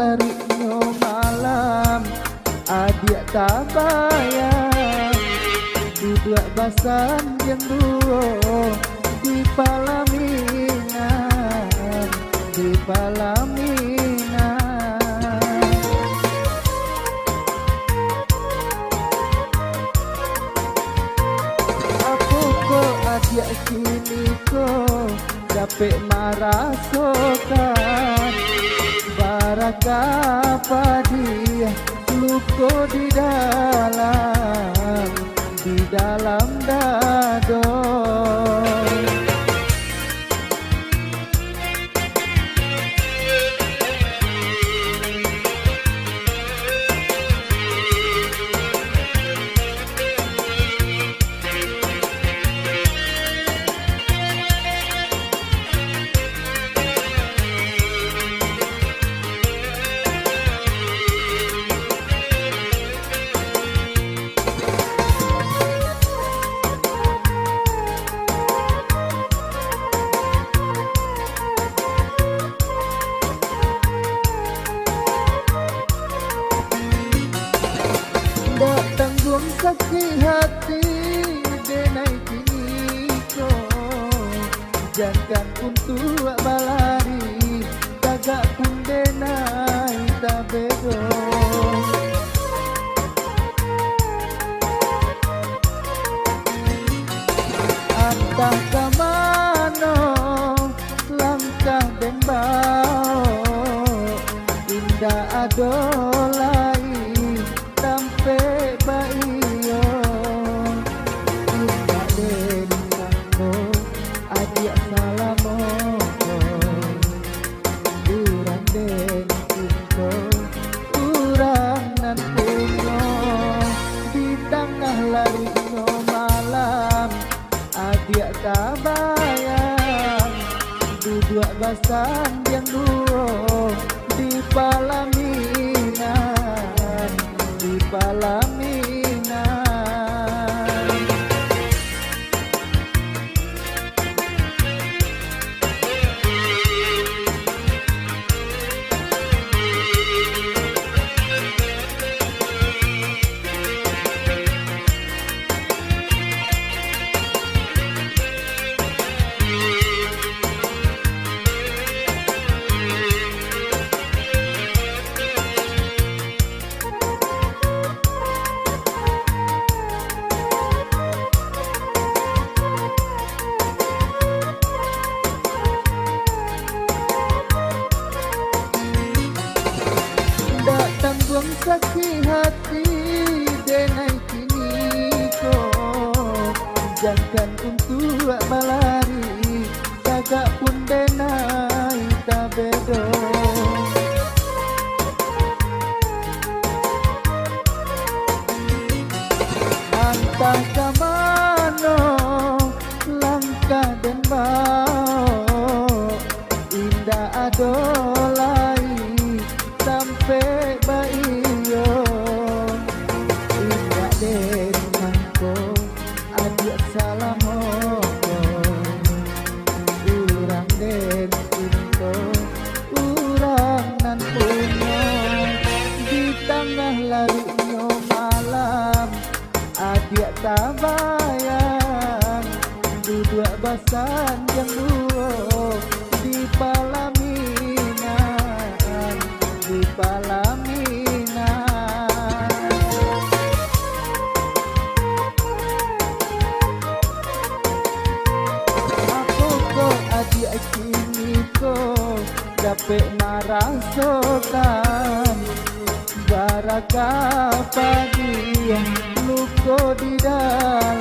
larinya malam adik tak bayang duduk basan yang dua di palaminan di palaminan. Aku kok adik sini kok capek marah sokan baraka dia luko di dalam dado. Ndak tanggung sakit hati denai kini ko jangan untuk balari kagak pun denai tabego. Antah kamano langkah den bau indah adolai tampe baio indah den kango adik salamo urang den cinta urang nan puno di tengah larinya malam adik tak bayang duduk basan yang dua di palaminan di palaminan. Tanggung sakit hati denai kini ko jangan untuk balari kagak pun denai tabedo. Antah kamano langkah den bau indah adolai sampai baio indah den mangko adik salamo urang den cinta urang nan punya di tengah larinya malam adik tak bayang duduk basan yang dua di palaminan di palaminan. Aku kok adik sini kok capek marah sokan baraka dia luko di dalam